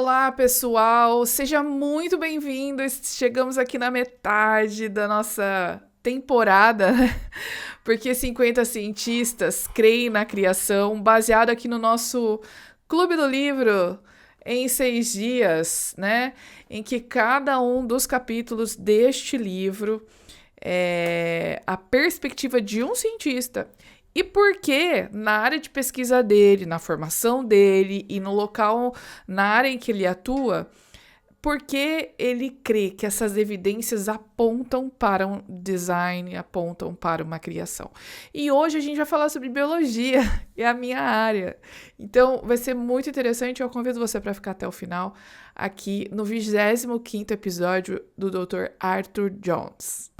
Olá, pessoal! Seja muito bem-vindo! Chegamos aqui na metade da nossa temporada, né? Porque 50 cientistas creem na criação, baseado aqui no nosso Clube do Livro em 6 dias, né? Em que cada um dos capítulos deste livro é a perspectiva de um cientista. E por que na área de pesquisa dele, na formação dele e no local, na área em que ele atua, porque ele crê que essas evidências apontam para um design, apontam para uma criação. E hoje a gente vai falar sobre biologia, é a minha área. Então vai ser muito interessante, eu convido você para ficar até o final, aqui no 25º episódio do Dr. Arthur Jones.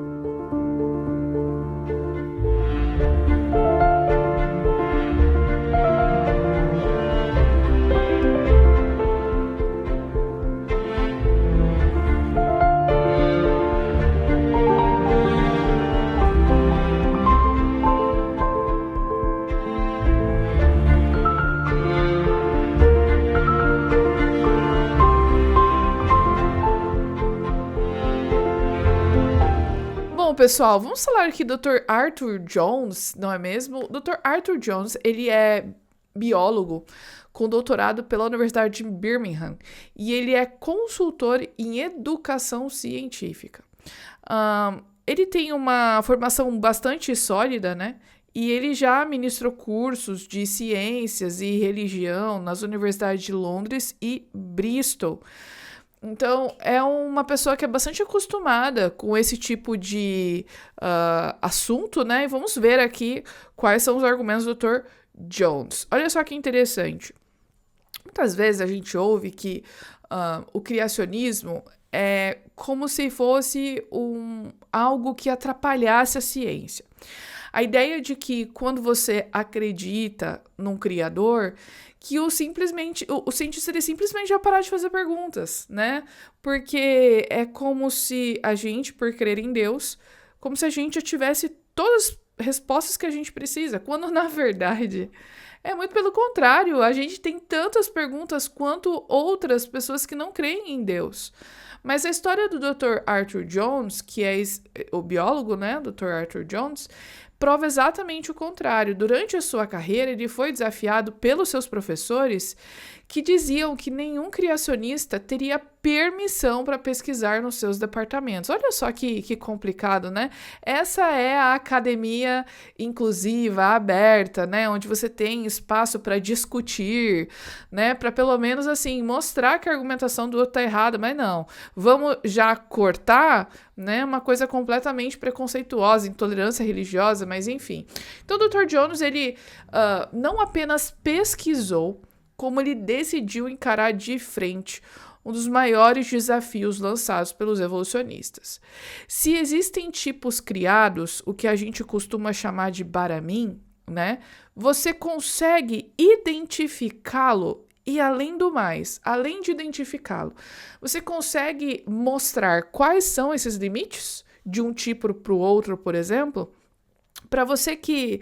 Bom, pessoal, vamos falar aqui do Dr. Arthur Jones, não é mesmo? O Dr. Arthur Jones, ele é biólogo com doutorado pela Universidade de Birmingham e ele é consultor em educação científica. Ele tem uma formação bastante sólida, né? E ele já ministrou cursos de ciências e religião nas universidades de Londres e Bristol. Então, é uma pessoa que é bastante acostumada com esse tipo de assunto, né? E vamos ver aqui quais são os argumentos do Dr. Jones. Olha só que interessante. Muitas vezes a gente ouve que o criacionismo é como se fosse algo que atrapalhasse a ciência. A ideia de que quando você acredita num criador, que o cientista ele simplesmente vai parar de fazer perguntas, né? Porque é como se a gente, por crer em Deus, como se a gente já tivesse todas as respostas que a gente precisa, quando na verdade é muito pelo contrário, a gente tem tantas perguntas quanto outras pessoas que não creem em Deus. Mas a história do Dr. Arthur Jones, que é o biólogo, né, Dr. Arthur Jones, prova exatamente o contrário. Durante a sua carreira, ele foi desafiado pelos seus professores que diziam que nenhum criacionista teria permissão para pesquisar nos seus departamentos. Olha só que complicado, né? Essa é a academia inclusiva, aberta, né? Onde você tem espaço para discutir, né? Para pelo menos assim mostrar que a argumentação do outro está errada, mas não. Vamos já cortar, né? Uma coisa completamente preconceituosa, intolerância religiosa, mas enfim. Então, o Dr. Jones, ele não apenas pesquisou, como ele decidiu encarar de frente um dos maiores desafios lançados pelos evolucionistas. Se existem tipos criados, o que a gente costuma chamar de Baramin, né? Você consegue identificá-lo e, além do mais, além de identificá-lo, você consegue mostrar quais são esses limites de um tipo para o outro, por exemplo? Para você que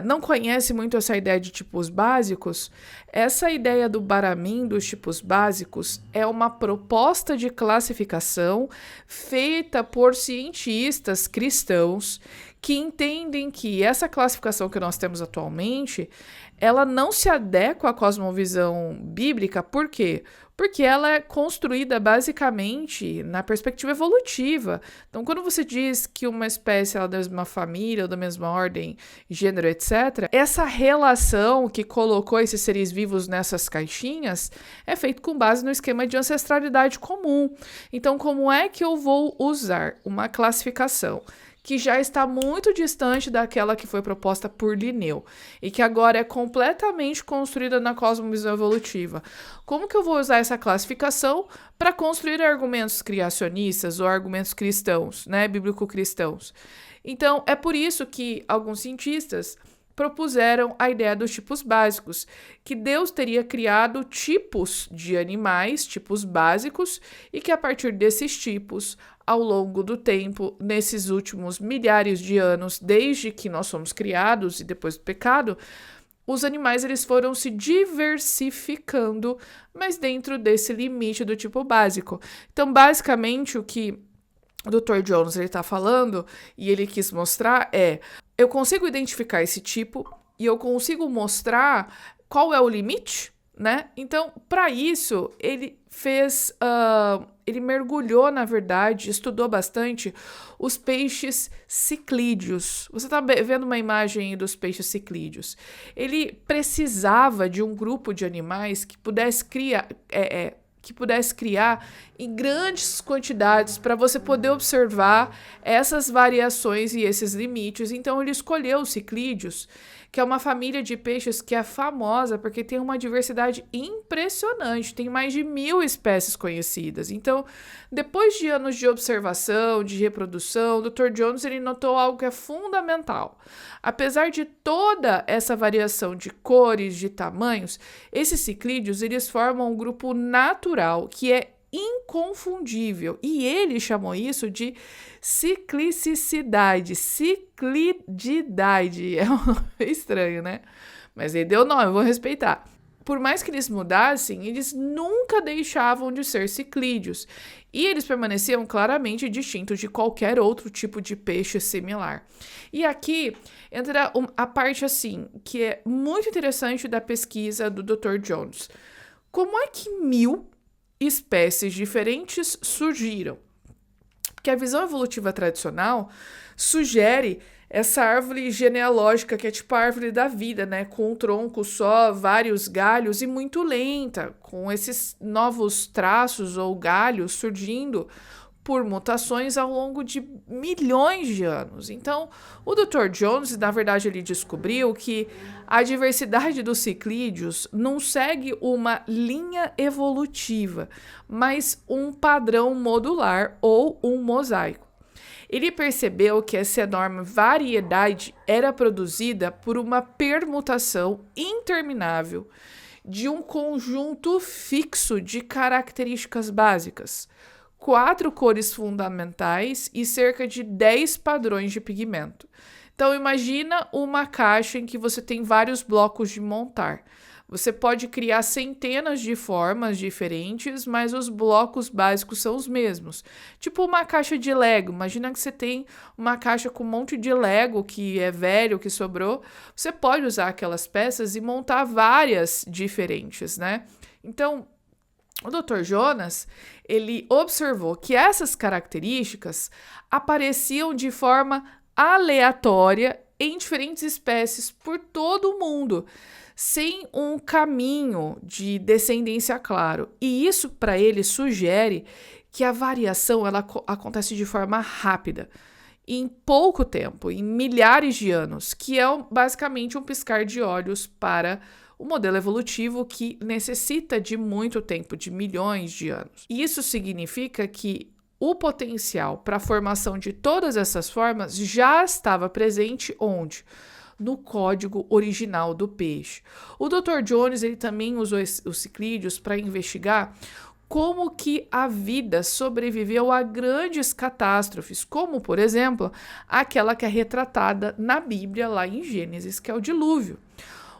não conhece muito essa ideia de tipos básicos, essa ideia do Baramin dos tipos básicos é uma proposta de classificação feita por cientistas cristãos que entendem que essa classificação que nós temos atualmente, ela não se adequa à cosmovisão bíblica. Por quê? Porque ela é construída basicamente na perspectiva evolutiva. Então, quando você diz que uma espécie é da mesma família, ou da mesma ordem, gênero, etc., essa relação que colocou esses seres vivos nessas caixinhas é feita com base no esquema de ancestralidade comum. Então, como é que eu vou usar uma classificação que já está muito distante daquela que foi proposta por Linneu e que agora é completamente construída na cosmovisão evolutiva? Como que eu vou usar essa classificação para construir argumentos criacionistas ou argumentos cristãos, né, bíblico-cristãos? Então, é por isso que alguns cientistas propuseram a ideia dos tipos básicos, que Deus teria criado tipos de animais, tipos básicos, e que a partir desses tipos, ao longo do tempo, nesses últimos milhares de anos, desde que nós somos criados e depois do pecado, os animais eles foram se diversificando, mas dentro desse limite do tipo básico. Então, basicamente, o que o Dr. Jones está falando e ele quis mostrar eu consigo identificar esse tipo e eu consigo mostrar qual é o limite, né? Então, para isso, ele ele mergulhou, na verdade, estudou bastante os peixes ciclídeos. Você está vendo uma imagem dos peixes ciclídeos. Ele precisava de um grupo de animais que pudesse criar em grandes quantidades para você poder observar essas variações e esses limites. Então, ele escolheu os ciclídeos, que é uma família de peixes que é famosa porque tem uma diversidade impressionante, tem mais de 1.000 espécies conhecidas. Então, depois de anos de observação, de reprodução, o Dr. Jones ele notou algo que é fundamental. Apesar de toda essa variação de cores, de tamanhos, esses ciclídeos eles formam um grupo natural que é inconfundível, e ele chamou isso de ciclicidade, ciclididade. É estranho, né? Mas ele deu nome, eu vou respeitar. Por mais que eles mudassem, eles nunca deixavam de ser ciclídeos, e eles permaneciam claramente distintos de qualquer outro tipo de peixe similar. E aqui entra a parte assim, que é muito interessante da pesquisa do Dr. Jones. Como é que 1.000 espécies diferentes surgiram? Porque a visão evolutiva tradicional sugere essa árvore genealógica que é tipo a árvore da vida, né? Com um tronco só, vários galhos e muito lenta, com esses novos traços ou galhos surgindo por mutações ao longo de milhões de anos. Então, o Dr. Jones, na verdade, ele descobriu que a diversidade dos ciclídeos não segue uma linha evolutiva, mas um padrão modular ou um mosaico. Ele percebeu que essa enorme variedade era produzida por uma permutação interminável de um conjunto fixo de características básicas, 4 cores fundamentais e cerca de 10 padrões de pigmento. Então, imagina uma caixa em que você tem vários blocos de montar. Você pode criar centenas de formas diferentes, mas os blocos básicos são os mesmos. Tipo uma caixa de Lego. Imagina que você tem uma caixa com um monte de Lego que é velho, que sobrou. Você pode usar aquelas peças e montar várias diferentes, né? Então, o Dr. Jones, ele observou que essas características apareciam de forma aleatória em diferentes espécies por todo o mundo, sem um caminho de descendência claro. E isso, para ele, sugere que a variação ela acontece de forma rápida, em pouco tempo, em milhares de anos, que é basicamente um piscar de olhos para o modelo evolutivo que necessita de muito tempo, de milhões de anos. Isso significa que o potencial para a formação de todas essas formas já estava presente onde? No código original do peixe. O Dr. Jones ele também usou os ciclídeos para investigar como que a vida sobreviveu a grandes catástrofes, como, por exemplo, aquela que é retratada na Bíblia, lá em Gênesis, que é o dilúvio.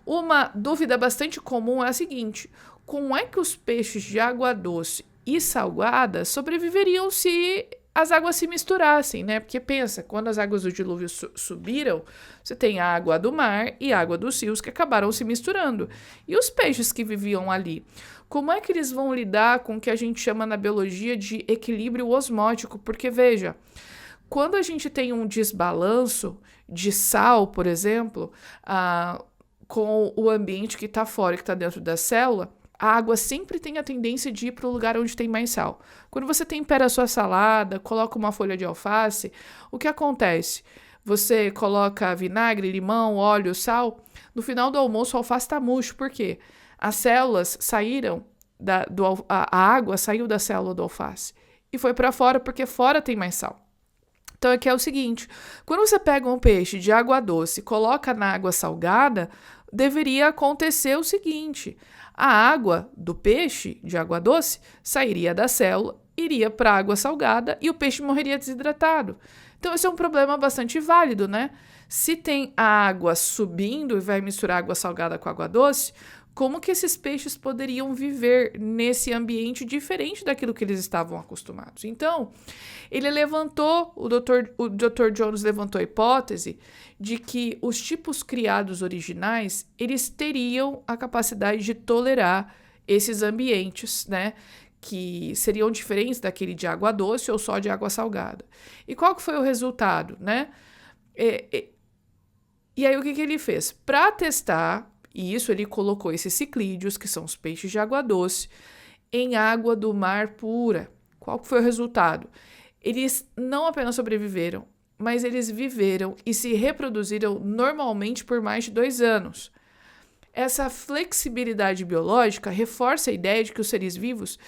Uma dúvida bastante comum é a seguinte: como é que os peixes de água doce e salgada sobreviveriam se as águas se misturassem, né? Porque pensa, quando as águas do dilúvio subiram, você tem a água do mar e a água dos rios que acabaram se misturando. E os peixes que viviam ali, como é que eles vão lidar com o que a gente chama na biologia de equilíbrio osmótico? Porque, veja, quando a gente tem um desbalanço de sal, por exemplo, com o ambiente que está fora e que está dentro da célula, a água sempre tem a tendência de ir para o lugar onde tem mais sal. Quando você tempera a sua salada, coloca uma folha de alface, o que acontece? Você coloca vinagre, limão, óleo, sal. No final do almoço, o alface está murcho. Por quê? As células saíram, a água saiu da célula do alface e foi para fora porque fora tem mais sal. Então, aqui é o seguinte: quando você pega um peixe de água doce e coloca na água salgada, deveria acontecer o seguinte: a água do peixe de água doce sairia da célula, iria para a água salgada e o peixe morreria desidratado. Então, esse é um problema bastante válido, né? Se tem a água subindo e vai misturar água salgada com água doce, como que esses peixes poderiam viver nesse ambiente diferente daquilo que eles estavam acostumados? Então, o Dr. Jones levantou a hipótese de que os tipos criados originais, eles teriam a capacidade de tolerar esses ambientes, né? Que seriam diferentes daquele de água doce ou só de água salgada. E qual que foi o resultado, né? E aí o que ele fez? Para testar isso, ele colocou esses ciclídeos, que são os peixes de água doce, em água do mar pura. Qual que foi o resultado? Eles não apenas sobreviveram, mas eles viveram e se reproduziram normalmente por mais de 2 anos. Essa flexibilidade biológica reforça a ideia de que os seres vivos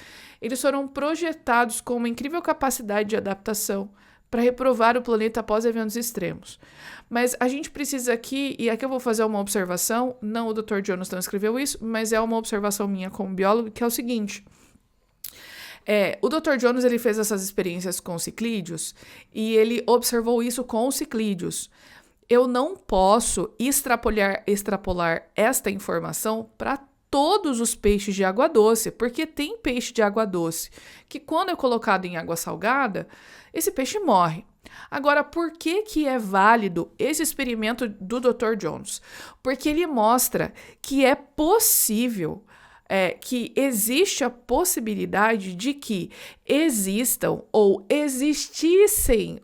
eles foram projetados com uma incrível capacidade de adaptação para reprovar o planeta após eventos extremos. Mas a gente precisa aqui, e aqui eu vou fazer uma observação, não o Dr. Jones não escreveu isso, mas é uma observação minha como biólogo, que é o seguinte. O Dr. Jones ele fez essas experiências com ciclídeos e ele observou isso com os ciclídeos. Eu não posso extrapolar esta informação para todos os peixes de água doce, porque tem peixe de água doce que quando é colocado em água salgada, esse peixe morre. Agora, por que é válido esse experimento do Dr. Jones? Porque ele mostra que é possível, que existe a possibilidade de que existam ou existissem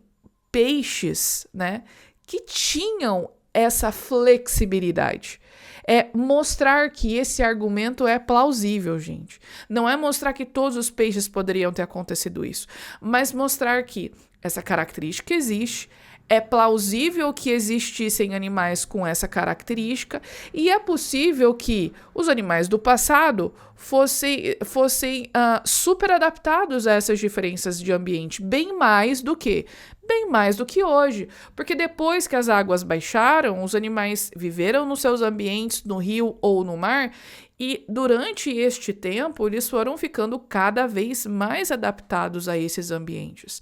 peixes, né, que tinham essa flexibilidade. É mostrar que esse argumento é plausível, gente. Não é mostrar que todos os peixes poderiam ter acontecido isso, mas mostrar que essa característica existe, é plausível que existissem animais com essa característica e é possível que os animais do passado fossem super adaptados a essas diferenças de ambiente, bem mais do que hoje, porque depois que as águas baixaram, os animais viveram nos seus ambientes, no rio ou no mar, e durante este tempo eles foram ficando cada vez mais adaptados a esses ambientes.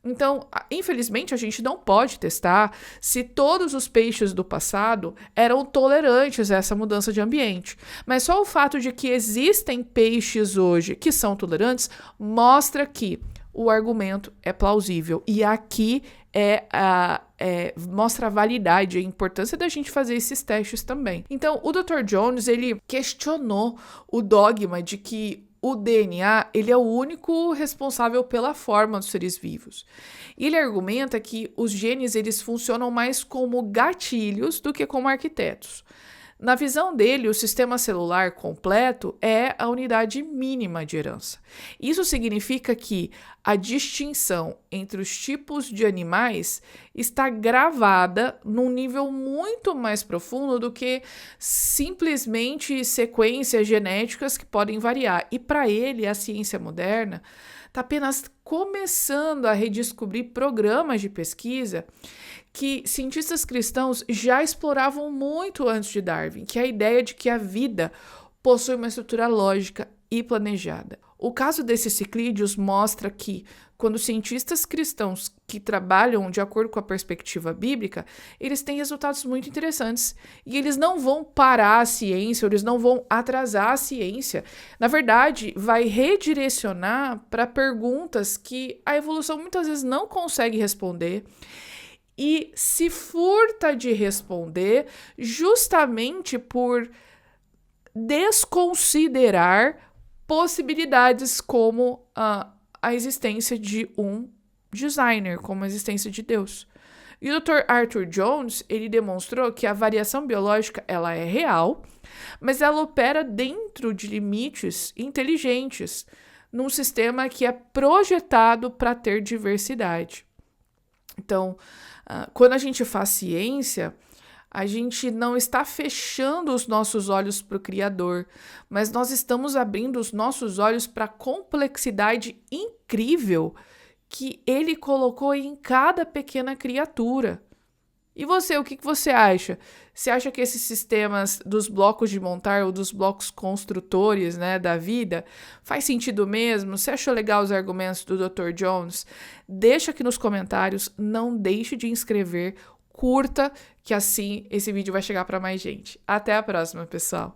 Então, infelizmente, a gente não pode testar se todos os peixes do passado eram tolerantes a essa mudança de ambiente. Mas só o fato de que existem peixes hoje que são tolerantes mostra que o argumento é plausível. E aqui mostra a validade, a importância da gente fazer esses testes também. Então, o Dr. Jones, ele questionou o dogma de que o DNA ele é o único responsável pela forma dos seres vivos. E ele argumenta que os genes eles funcionam mais como gatilhos do que como arquitetos. Na visão dele, o sistema celular completo é a unidade mínima de herança. Isso significa que a distinção entre os tipos de animais está gravada num nível muito mais profundo do que simplesmente sequências genéticas que podem variar. E para ele, a ciência moderna está apenas começando a redescobrir programas de pesquisa que cientistas cristãos já exploravam muito antes de Darwin, que é a ideia de que a vida possui uma estrutura lógica e planejada. O caso desses ciclídeos mostra que, quando cientistas cristãos que trabalham de acordo com a perspectiva bíblica, eles têm resultados muito interessantes. E eles não vão parar a ciência, eles não vão atrasar a ciência. Na verdade, vai redirecionar para perguntas que a evolução muitas vezes não consegue responder e se furta de responder justamente por desconsiderar possibilidades como a existência de um designer, como a existência de Deus. E o Dr. Arthur Jones, ele demonstrou que a variação biológica ela é real, mas ela opera dentro de limites inteligentes, num sistema que é projetado para ter diversidade. Então, quando a gente faz ciência, a gente não está fechando os nossos olhos para o Criador, mas nós estamos abrindo os nossos olhos para a complexidade incrível que Ele colocou em cada pequena criatura. E você, o que você acha? Você acha que esses sistemas dos blocos de montar ou dos blocos construtores, né, da vida, faz sentido mesmo? Você achou legal os argumentos do Dr. Jones? Deixa aqui nos comentários, não deixe de inscrever, curta, que assim esse vídeo vai chegar para mais gente. Até a próxima, pessoal!